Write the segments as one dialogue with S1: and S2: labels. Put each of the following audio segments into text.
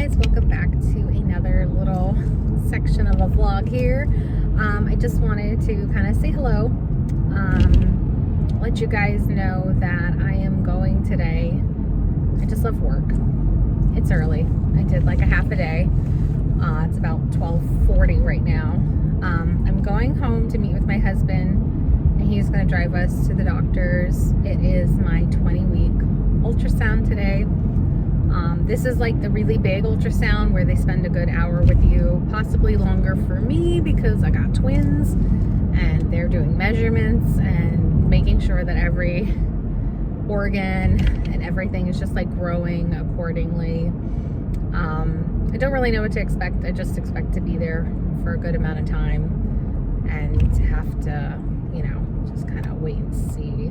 S1: guys, welcome back to another little section of a vlog here. I just wanted to kind of say hello, let you guys know that I am going today. I just left work. It's early. I did like a half a day. It's about 12:40 right now. I'm going home to meet with my husband, and he's going to drive us to the doctor's. It is my 20-week ultrasound today. This is like the really big ultrasound where they spend a good hour with you, possibly longer for me because I got twins, and they're doing measurements and making sure that every organ and everything is just like growing accordingly. I don't really know what to expect. I just expect to be there for a good amount of time and to have to, just kind of wait and see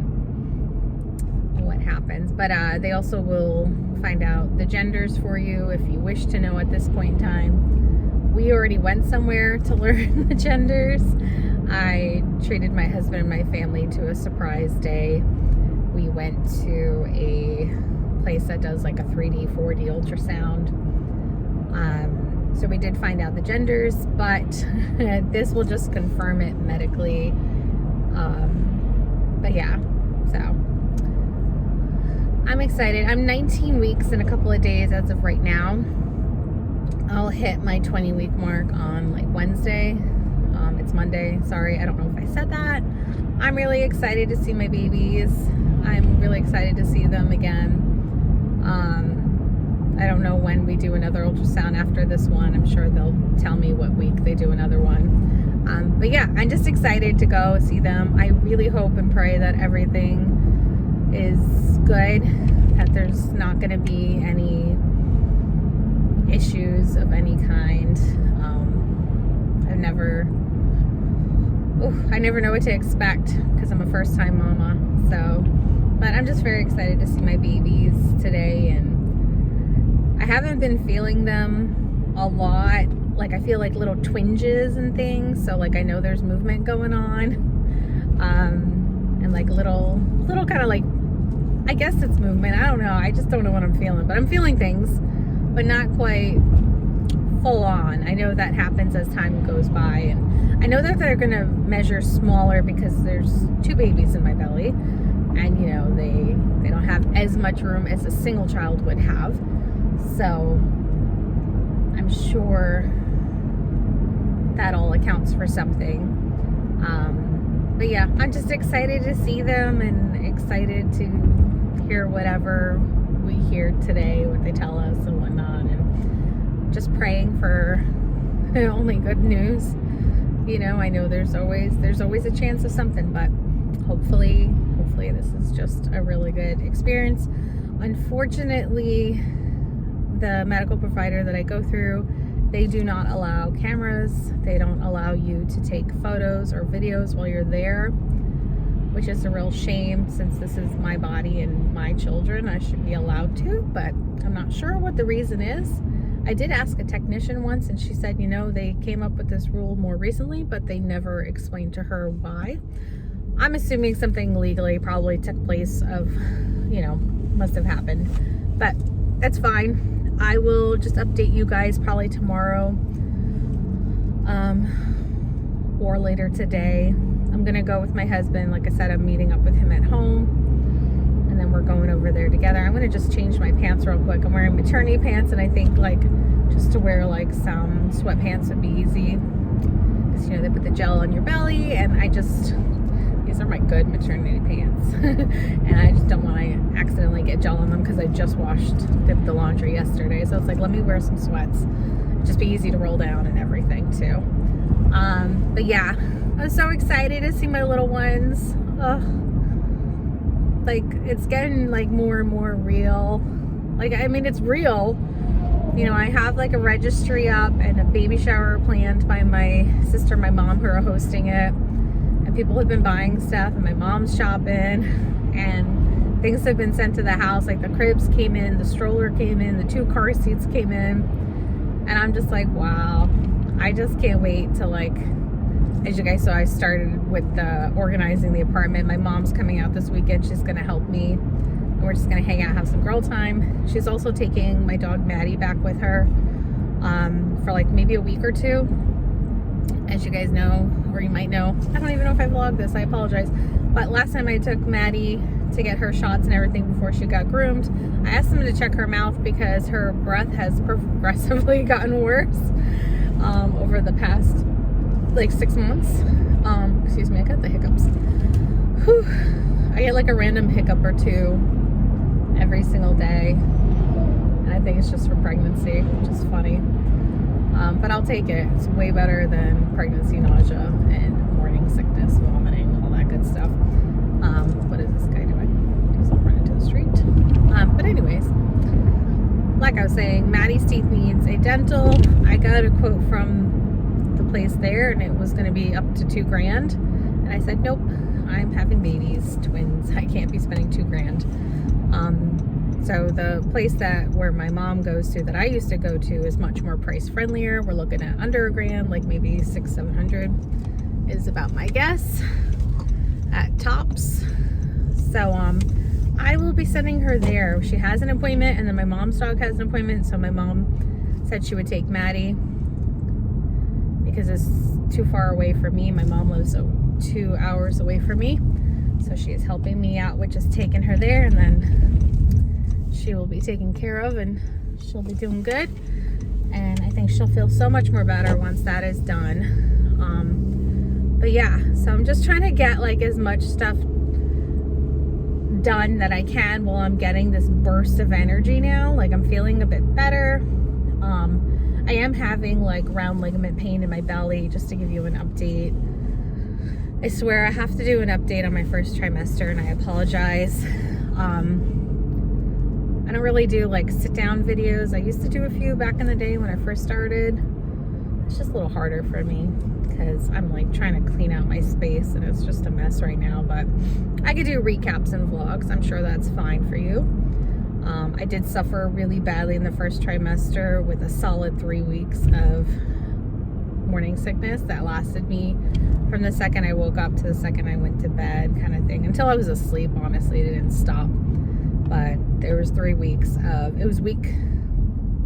S1: what happens. But they also will find out the genders for you if you wish to know at this point in time. We already went somewhere to learn the genders. I treated my husband and my family to a surprise day. We went to a place that does like a 3D, 4D ultrasound. So we did find out the genders, but this will just confirm it medically. But yeah, so I'm excited. I'm 19 weeks in a couple of days as of right now. I'll hit my 20-week mark on like Wednesday. It's Monday. Sorry, I don't know if I said that. I'm really excited to see my babies. I'm really excited to see them again. I don't know when we do another ultrasound after this one. I'm sure they'll tell me what week they do another one. But yeah, I'm just excited to go see them. I really hope and pray that everything is good, that there's not going to be any issues of any kind. I never know what to expect because I'm a first-time mama. So, but I'm just very excited to see my babies today, and I haven't been feeling them a lot. Like I feel like little twinges and things, so like I know there's movement going on, and like little kind of like, I guess it's movement. I don't know. I just don't know what I'm feeling, but I'm feeling things, but not quite full on. I know that happens as time goes by, and I know that they're gonna measure smaller because there's two babies in my belly, and they don't have as much room as a single child would have. So I'm sure that all accounts for something. But yeah, I'm just excited to see them and excited to hear whatever we hear today, what they tell us and whatnot, and just praying for only good news. I know there's always a chance of something, but hopefully this is just a really good experience. Unfortunately, the medical provider that I go through, they do not allow cameras. They don't allow you to take photos or videos while you're there, which is a real shame since this is my body and my children. I should be allowed to, but I'm not sure what the reason is. I did ask a technician once, and she said, they came up with this rule more recently, but they never explained to her why. I'm assuming something legally probably took place of, must have happened, but that's fine. I will just update you guys probably tomorrow, or later today. I'm gonna go with my husband. Like I said, I'm meeting up with him at home, and then we're going over there together. I'm gonna just change my pants real quick. I'm wearing maternity pants, and I think like just to wear like some sweatpants would be easy, because they put the gel on your belly, and these are my good maternity pants. And I just don't want to accidentally get gel on them because I just dipped the laundry yesterday. So it's like, let me wear some sweats. It'd just be easy to roll down and everything too. But yeah, I'm so excited to see my little ones. Like it's getting like more and more real. Like, I mean, it's real. I have like a registry up and a baby shower planned by my sister and my mom who are hosting it. And people have been buying stuff, and my mom's shopping, and things have been sent to the house. Like the cribs came in, the stroller came in, the 2 car seats came in. And I'm just like, wow, I just can't wait to like, as you guys saw, I started with organizing the apartment. My mom's coming out this weekend. She's going to help me We're just gonna hang out, have some girl time. She's also taking my dog Maddie back with her for like maybe a week or two. As you guys know, or you might know, I don't even know if I vlogged this, I apologize. But last time I took Maddie to get her shots and everything before she got groomed, I asked them to check her mouth because her breath has progressively gotten worse over the past like 6 months. Excuse me, I got the hiccups. Whew. I get like a random hiccup or two every single day, and I think it's just for pregnancy, which is funny. But I'll take it. It's way better than pregnancy nausea and morning sickness, vomiting, all that good stuff. What is this guy doing? He's run into the street. But anyways, like I was saying, Maddie's teeth needs a dental. I got a quote from the place there, and it was going to be up to $2,000. And I said, nope, I'm having babies, twins. I can't be spending $2,000. So the place where my mom goes to, that I used to go to, is much more price friendlier. We're looking at under $1,000, like maybe $600-700 is about my guess at tops. So I will be sending her there. She has an appointment, and then my mom's dog has an appointment. So my mom said she would take Maddie because it's too far away from me. My mom lives 2 hours away from me, so she is helping me out with just taking her there, and then she will be taken care of and she'll be doing good. And I think she'll feel so much more better once that is done. But yeah, so I'm just trying to get like as much stuff done that I can while I'm getting this burst of energy now. Like, I'm feeling a bit better. I am having like round ligament pain in my belly, just to give you an update. I swear I have to do an update on my first trimester, and I apologize. I don't really do like sit down videos. I used to do a few back in the day when I first started. It's just a little harder for me because I'm like trying to clean out my space, and it's just a mess right now. But I could do recaps and vlogs. I'm sure that's fine for you. I did suffer really badly in the first trimester with a solid 3 weeks of morning sickness that lasted me from the second I woke up to the second I went to bed, kind of thing, until I was asleep. Honestly, it didn't stop. But there was 3 weeks of, it was week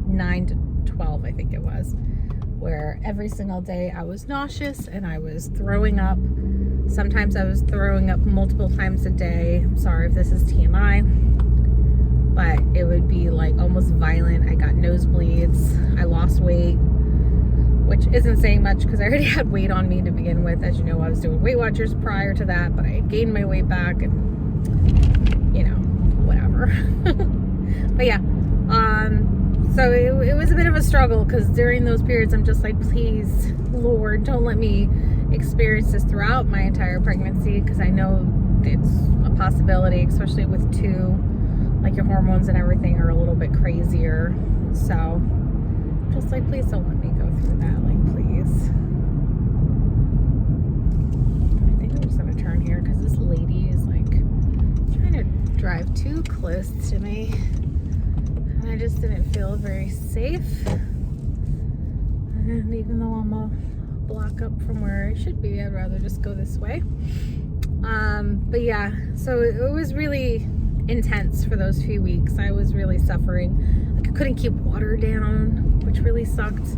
S1: 9 to 12, I think it was, where every single day I was nauseous and I was throwing up. Sometimes I was throwing up multiple times a day. I'm sorry if this is TMI, but it would be like almost violent. I got nosebleeds. I lost weight, which isn't saying much because I already had weight on me to begin with. As you know, I was doing Weight Watchers prior to that, but I gained my weight back, and you know, whatever. But yeah, so it was a bit of a struggle, because during those periods I'm just like, please Lord, don't let me experience this throughout my entire pregnancy, because I know it's a possibility, especially with 2, like your hormones and everything are a little bit crazier. So just like, please don't let me go through that, like, please. I think I'm just gonna turn here because this lady is like trying to drive too close to me, and I just didn't feel very safe. And even though I'm a block up from where I should be, I'd rather just go this way. But yeah, so it was really intense for those few weeks. I was really suffering. Like, I couldn't keep water down, which really sucked,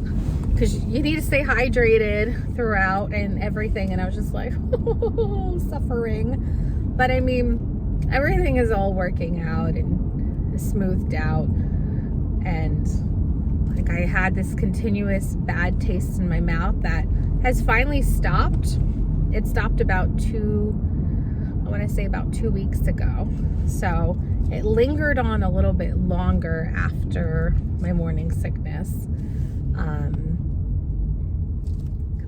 S1: because you need to stay hydrated throughout and everything, and I was just like, suffering. But I mean, everything is all working out and smoothed out, and like, I had this continuous bad taste in my mouth that has finally stopped. It stopped about 2 weeks ago. So it lingered on a little bit longer after my morning sickness. Come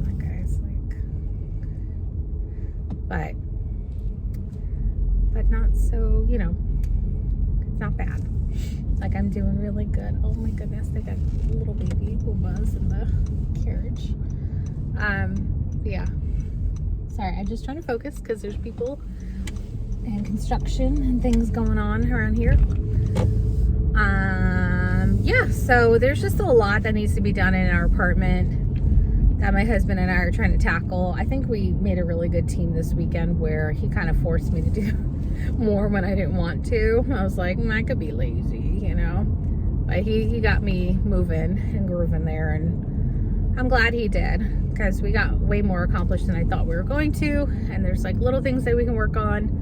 S1: on, guys, like, but not so, you know, it's not bad. Like, I'm doing really good. Oh my goodness, they got a little baby Pumas in the carriage. Yeah. Sorry, I'm just trying to focus because there's people and construction and things going on around here. Yeah, so there's just a lot that needs to be done in our apartment. that my husband and I are trying to tackle. I think we made a really good team this weekend where he kind of forced me to do more when I didn't want to. I was like, I could be lazy, you know. But he got me moving and grooving there, and I'm glad he did, because we got way more accomplished than I thought we were going to, and there's like little things that we can work on.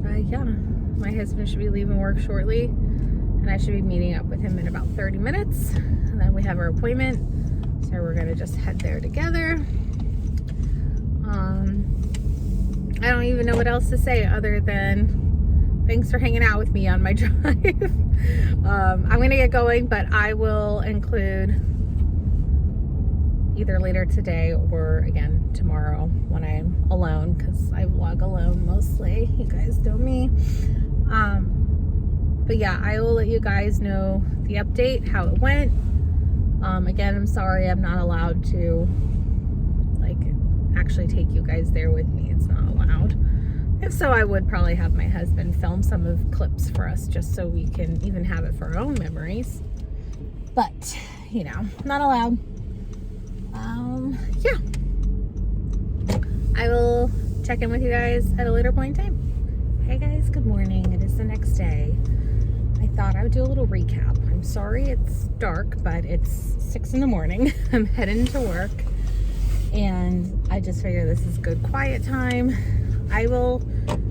S1: But yeah, my husband should be leaving work shortly, and I should be meeting up with him in about 30 minutes, and then we have our appointment, so we're gonna just head there together. I don't even know what else to say other than thanks for hanging out with me on my drive. I'm gonna get going, but I will include either later today or again tomorrow when I'm alone, because I vlog alone mostly. You guys know me. But yeah, I will let you guys know the update, how it went. Again, I'm sorry I'm not allowed to like actually take you guys there with me. It's not allowed. If so, I would probably have my husband film some of clips for us, just so we can even have it for our own memories. But, you know, not allowed. Yeah. I will check in with you guys at a later point in time. Hey guys, good morning. It is the next day. I thought I would do a little recap. I'm sorry it's dark, but it's 6 in the morning. I'm heading to work, and I just figure this is good quiet time. I will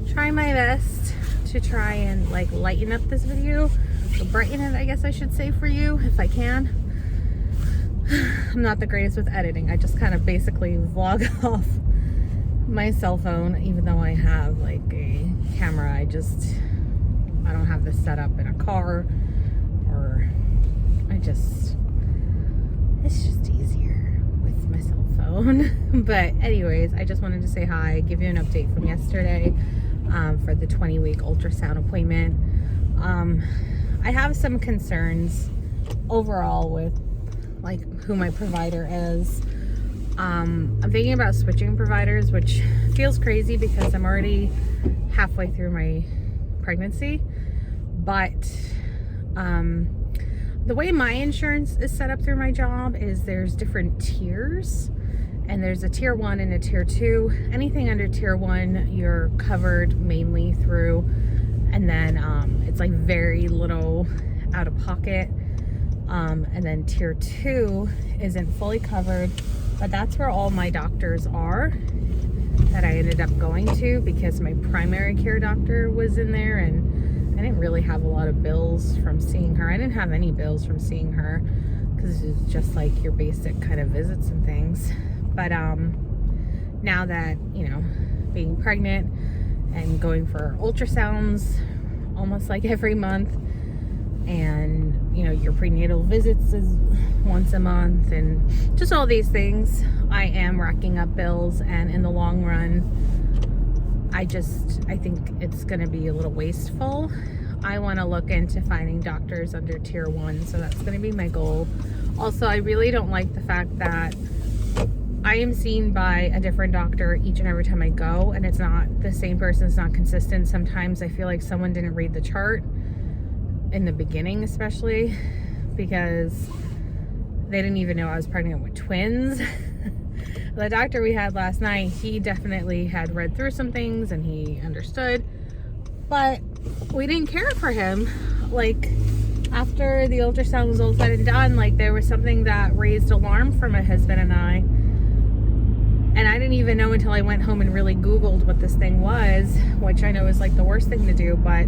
S1: try my best to try and like lighten up this video, or brighten it, I guess I should say, for you if I can. I'm not the greatest with editing. I just kind of basically vlog off my cell phone, even though I have like a camera. I don't have this set up in a car, or it's just easier with my cell phone. But anyways, I just wanted to say hi, give you an update from yesterday for the 20-week ultrasound appointment. I have some concerns overall with like who my provider is. I'm thinking about switching providers, which feels crazy because I'm already halfway through my pregnancy. But the way my insurance is set up through my job is there's different tiers, and there's a tier 1 and a tier 2. Anything under tier 1 you're covered mainly through, and then it's like very little out of pocket. And then tier 2 isn't fully covered, but that's where all my doctors are that I ended up going to, because my primary care doctor was in there, and I didn't really have a lot of bills from seeing her. I didn't have any bills from seeing her because it's just like your basic kind of visits and things. But now that, you know, being pregnant and going for ultrasounds almost like every month, and you know, your prenatal visits is once a month, and just all these things, I am racking up bills, and in the long run, I think it's going to be a little wasteful. I want to look into finding doctors under tier 1, so that's going to be my goal. Also, I really don't like the fact that I am seen by a different doctor each and every time I go, and it's not the same person. It's not consistent. Sometimes I feel like someone didn't read the chart in the beginning, especially because they didn't even know I was pregnant with twins. The doctor we had last night, he definitely had read through some things and he understood, but we didn't care for him. Like, after the ultrasound was all said and done, like, there was something that raised alarm for my husband and I didn't even know until I went home and really Googled what this thing was, which I know is like the worst thing to do. But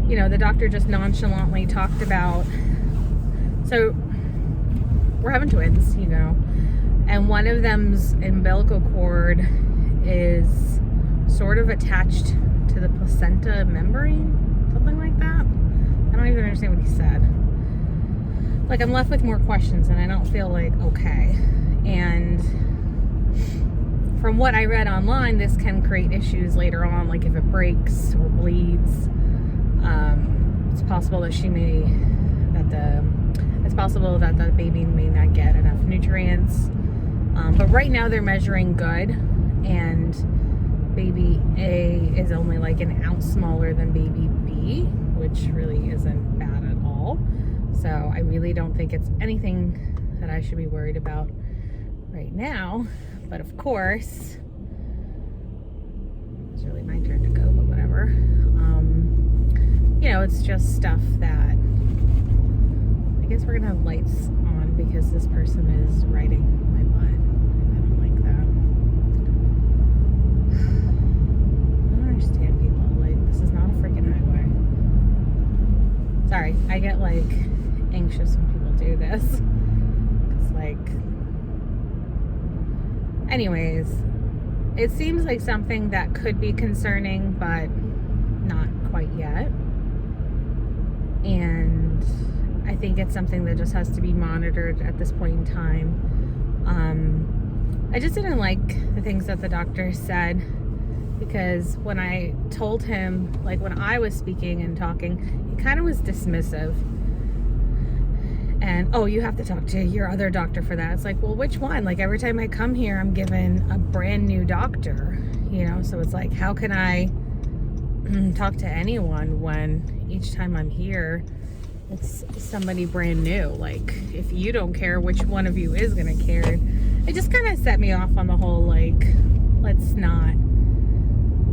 S1: you know, the doctor just nonchalantly talked about, so we're having twins, you know, and one of them's umbilical cord is sort of attached to the placenta membrane, something like that. I don't even understand what he said. Like, I'm left with more questions, and I don't feel like okay. And from what I read online, this can create issues later on, like if it breaks or bleeds. It's possible that it's possible that the baby may not get enough nutrients. But right now they're measuring good, and baby A is only like an ounce smaller than baby B, which really isn't bad at all. So I really don't think it's anything that I should be worried about right now. But of course, it's really my turn to go, but whatever. You know, it's just stuff that, I guess we're gonna have lights on because this person is riding my butt. I don't like that. I don't understand people. Like, this is not a freaking highway. Sorry, I get like anxious when people do this. It's like, anyways, it seems like something that could be concerning, but not quite yet. And I think it's something that just has to be monitored at this point in time. I just didn't like the things that the doctor said, because when I told him, like when I was speaking and talking, he kind of was dismissive. And, oh, you have to talk to your other doctor for that. It's like, well, which one? Like, every time I come here, I'm given a brand new doctor, you know? So it's like, how can I talk to anyone when each time I'm here, it's somebody brand new? Like, if you don't care, which one of you is going to care? It just kind of set me off on the whole, like, let's not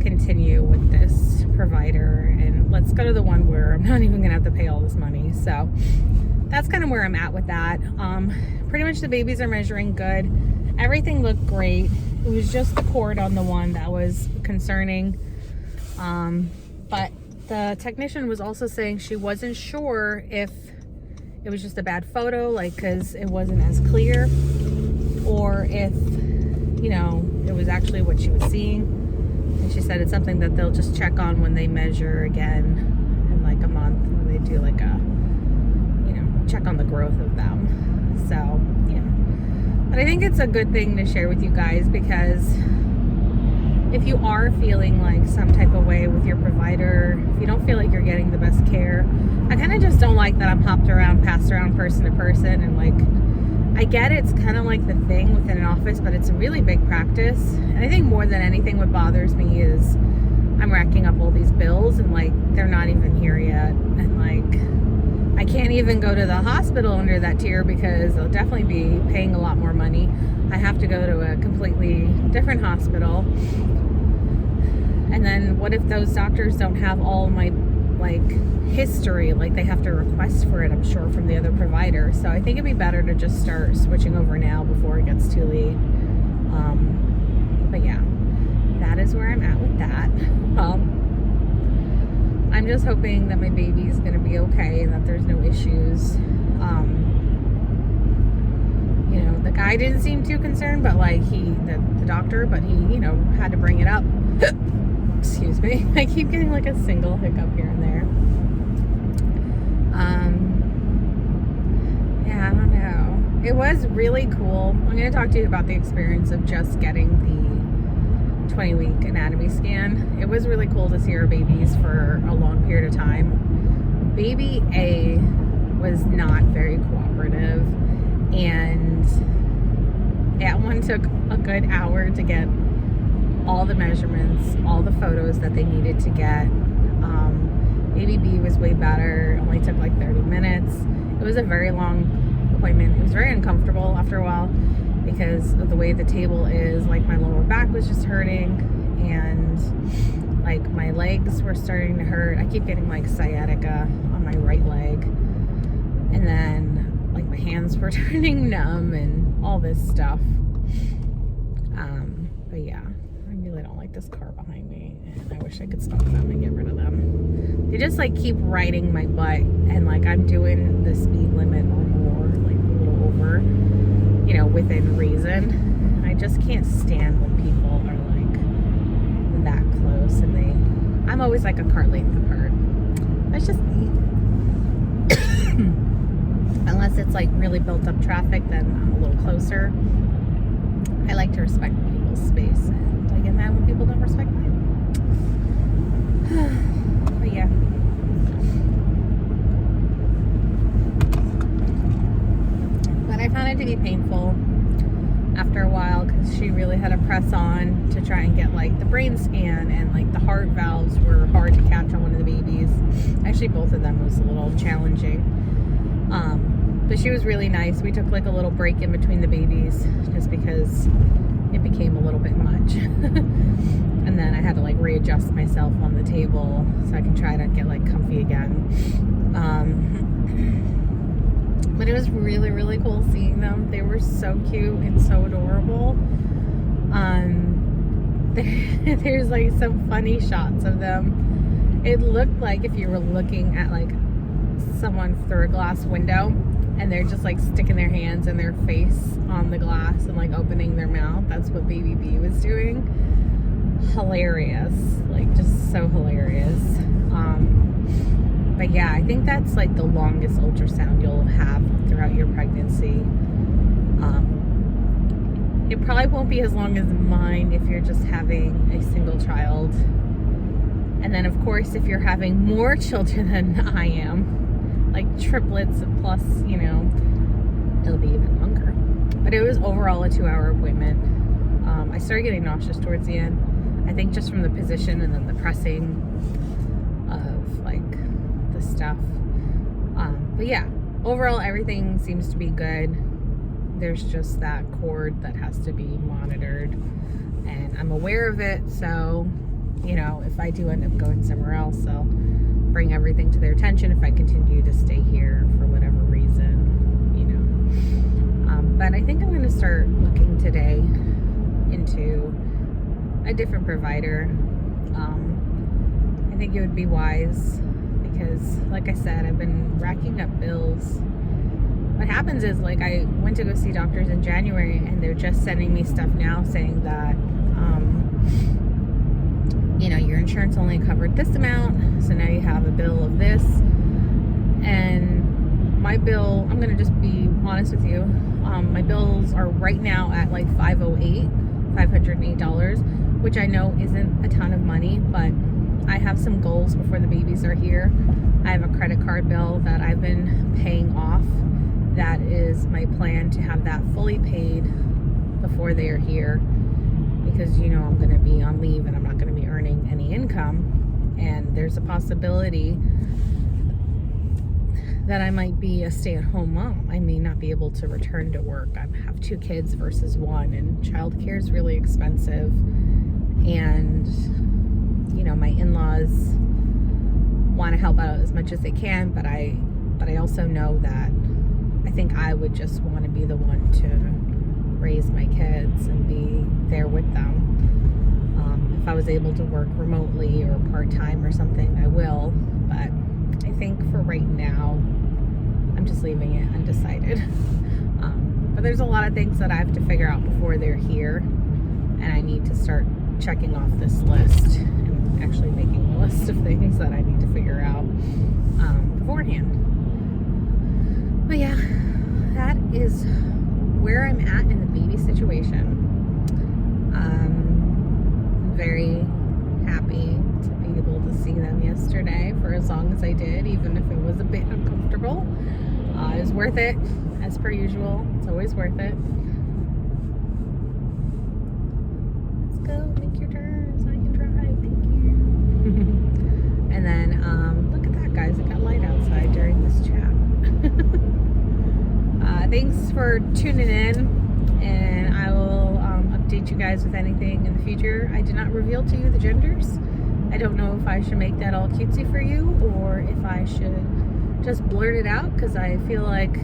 S1: continue with this provider and let's go to the one where I'm not even going to have to pay all this money. So that's kind of where I'm at with that. Pretty much the babies are measuring good. Everything looked great. It was just the cord on the one that was concerning. But the technician was also saying she wasn't sure if it was just a bad photo, like, because it wasn't as clear, or if, you know, it was actually what she was seeing. And she said it's something that they'll just check on when they measure again in like a month, when they do like a, you know, check on the growth of them. So, yeah. But I think it's a good thing to share with you guys, because if you are feeling like some type of way with your provider, if you don't feel like you're getting the best care, I kind of just don't like that I'm hopped around, passed around person to person. And like, I get it's kind of like the thing within an office, but it's a really big practice. And I think more than anything, what bothers me is I'm racking up all these bills and like, they're not even here yet. And like, I can't even go to the hospital under that tier because I'll definitely be paying a lot more money. I have to go to a completely different hospital. And then what if those doctors don't have all my like history? Like, they have to request for it, I'm sure, from the other provider. So I think it'd be better to just start switching over now before it gets too late. But yeah, that is where I'm at with that. I'm just hoping that my baby's gonna be okay and that there's no issues. You know, the guy didn't seem too concerned, but like the doctor, but he, you know, had to bring it up. Excuse me. I keep getting like a single hiccup here and there. Yeah, I don't know. It was really cool. I'm going to talk to you about the experience of just getting the 20-week anatomy scan. It was really cool to see our babies for a long period of time. Baby A was not very cooperative, and that one took a good hour to get all the measurements, all the photos that they needed to get. Baby B was way better. It only took like 30 minutes. It was a very long appointment. It was very uncomfortable after a while because of the way the table is. Like, my lower back was just hurting, and like my legs were starting to hurt. I keep getting like sciatica on my right leg, and then like my hands were turning numb and all this stuff. But yeah, I really don't like this car behind me, and I wish I could stop them and get rid of them. They just like keep riding my butt, and like I'm doing the speed limit or more, like a little over, you know, within reason. I just can't stand when people are like that close, and I'm always like a car length apart. That's just me. Unless it's like really built up traffic, then I'm a little closer. I like to respect people's space, and I get mad when people don't respect mine. But yeah. But I found it to be painful after a while because she really had to press on to try and get like the brain scan, and like the heart valves were hard to catch on one of the babies. Actually, both of them was a little challenging. But she was really nice. We took like a little break in between the babies just because it became a little bit much. And then I had to like readjust myself on the table so I can try to get like comfy again. But it was really, really cool seeing them. They were so cute and so adorable. There's like some funny shots of them. It looked like if you were looking at like someone through a glass window and they're just like sticking their hands and their face on the glass and like opening their mouth. That's what baby B was doing. Hilarious, like just so hilarious. But yeah, I think that's like the longest ultrasound you'll have throughout your pregnancy. It probably won't be as long as mine if you're just having a single child. And then of course, if you're having more children than I am, like triplets plus, you know, it'll be even longer. But it was overall a 2-hour appointment. I started getting nauseous towards the end. I think just from the position and then the pressing of like the stuff. But yeah, overall everything seems to be good. There's just that cord that has to be monitored, and I'm aware of it, so you know, if I do end up going somewhere else, I'll bring everything to their attention if I continue to stay here for whatever reason, you know. But I think I'm going to start looking today into a different provider. I think it would be wise because, like I said, I've been racking up bills. What happens is, like, I went to go see doctors in January and they're just sending me stuff now saying that, you know, your insurance only covered this amount, so now you have a bill of this. And my bill, I'm going to just be honest with you, my bills are right now at like $508, which I know isn't a ton of money, but I have some goals before the babies are here. I have a credit card bill that I've been paying off. That is my plan, to have that fully paid before they are here, because you know I'm going to be on leave and I'm not going to be earning any income, and there's a possibility that I might be a stay-at-home mom. I may not be able to return to work. I have 2 kids versus 1, and childcare is really expensive, and you know, my in-laws want to help out as much as they can, but I also know that I think I would just want to be the one to raise my kids and be there with them. If I was able to work remotely or part-time or something, I will, but I think for right now, I'm just leaving it undecided. But there's a lot of things that I have to figure out before they're here, and I need to start checking off this list and actually making a list of things that I need to figure out beforehand. But yeah, that is where I'm at in the baby situation. I'm very happy to be able to see them yesterday for as long as I did, even if it was a bit uncomfortable. It was worth it, as per usual. It's always worth it. Let's go, make your turn so I can drive. Thank you. And then, look at that, guys. It got light outside during this chat. Thanks for tuning in, and I will update you guys with anything in the future. I did not reveal to you the genders. I don't know if I should make that all cutesy for you or if I should just blurt it out, because I feel like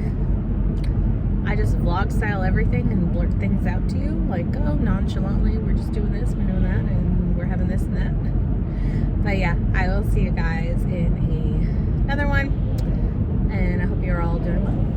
S1: I just vlog style everything and blurt things out to you, like, oh, nonchalantly, we're just doing this, we're doing that, and we're having this and that. But yeah, I will see you guys in another one, and I hope you're all doing well.